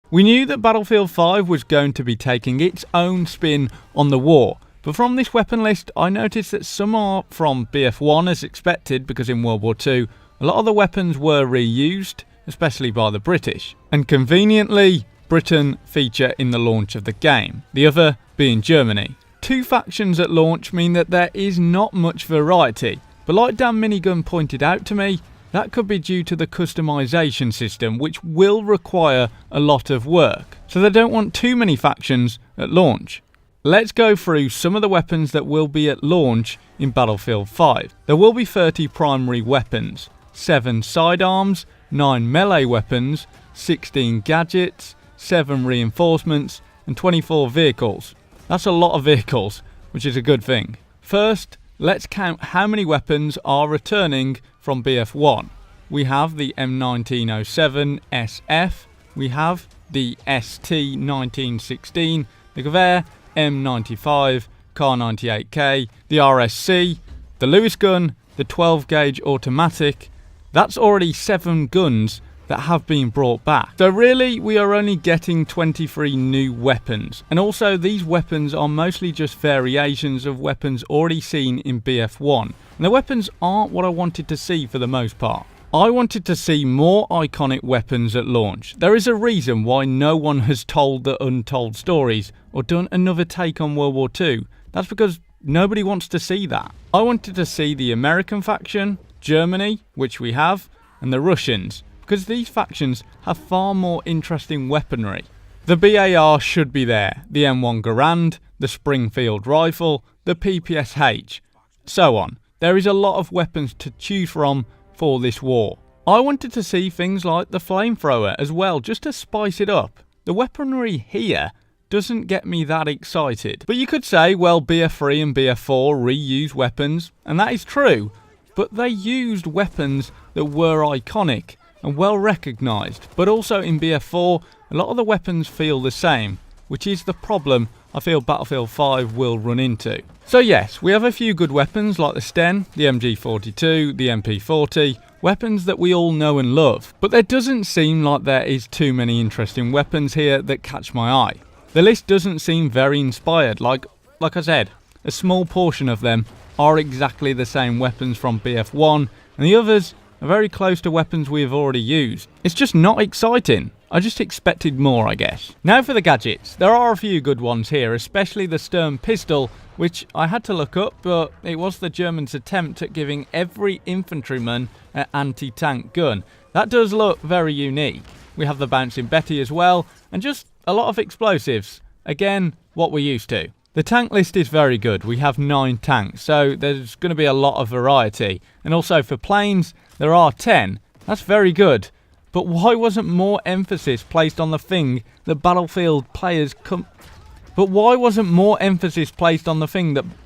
We knew that Battlefield 5 was going to be taking its own spin on the war, but from this weapon list I noticed that some are from BF1 as expected, because in World War II a lot of the weapons were reused, especially by the British, and conveniently Britain feature in the launch of the game, the other being Germany. Two factions at launch mean that there is not much variety, but like Dan Minigun pointed out to me, that could be due to the customization system, which will require a lot of work, so they don't want too many factions at launch. Let's go through some of the weapons that will be at launch in Battlefield 5. There will be 30 primary weapons, 7 sidearms, 9 melee weapons, 16 gadgets, 7 reinforcements, and 24 vehicles. That's a lot of vehicles, which is a good thing. First, let's count how many weapons are returning from BF1. We have the M1907 SF, we have the ST1916, the Gewehr M95, Kar 98K, the RSC, the Lewis gun, the 12 gauge automatic. That's already 7 guns that have been brought back. So really, we are only getting 23 new weapons. And also, these weapons are mostly just variations of weapons already seen in BF1. And the weapons aren't what I wanted to see for the most part. I wanted to see more iconic weapons at launch. There is a reason why no one has told the untold stories or done another take on World War II. That's because nobody wants to see that. I wanted to see the American faction, Germany, which we have, and the Russians, because these factions have far more interesting weaponry. The BAR should be there, the M1 Garand, the Springfield rifle, the PPSH, so on. There is a lot of weapons to choose from for this war. I wanted to see things like the flamethrower as well, just to spice it up. The weaponry here doesn't get me that excited. But you could say, well, BF3 and BF4 reuse weapons, and that is true, but they used weapons that were iconic and well recognised. But also in BF4, a lot of the weapons feel the same, which is the problem I feel Battlefield 5 will run into. So yes, we have a few good weapons like the Sten, the MG42, the MP40, weapons that we all know and love. But there doesn't seem like there is too many interesting weapons here that catch my eye. The list doesn't seem very inspired, like I said, a small portion of them are exactly the same weapons from BF1, and the others are very close to weapons we have already used. It's just not exciting. I just expected more, I guess. Now for the gadgets. There are a few good ones here, especially the Sturm pistol, which I had to look up, but it was the Germans' attempt at giving every infantryman an anti-tank gun. That does look very unique. We have the Bouncing Betty as well, and just a lot of explosives. Again, what we're used to. The tank list is very good. We have 9 tanks, so there's going to be a lot of variety. And also for planes, there are 10. That's very good. But why wasn't more emphasis placed on the thing that Battlefield players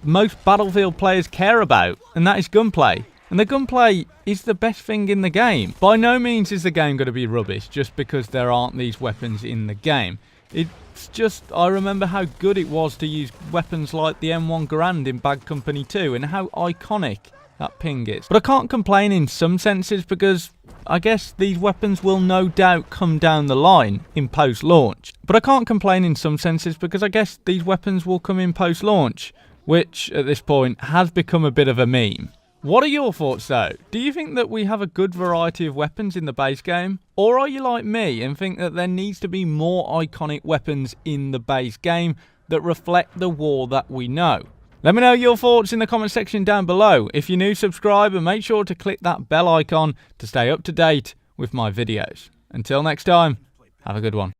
most Battlefield players care about, and that is gunplay. And the gunplay is the best thing in the game. By no means is the game going to be rubbish just because there aren't these weapons in the game. It's just, I remember how good it was to use weapons like the M1 Garand in Bad Company 2 and how iconic that ping is. But I can't complain in some senses because I guess these weapons will no doubt come down the line in post-launch. But I can't complain in some senses because I guess these weapons will come in post-launch, which at this point has become a bit of a meme. What are your thoughts though? Do you think that we have a good variety of weapons in the base game? Or are you like me and think that there needs to be more iconic weapons in the base game that reflect the war that we know? Let me know your thoughts in the comment section down below. If you're new, subscribe and make sure to click that bell icon to stay up to date with my videos. Until next time, have a good one.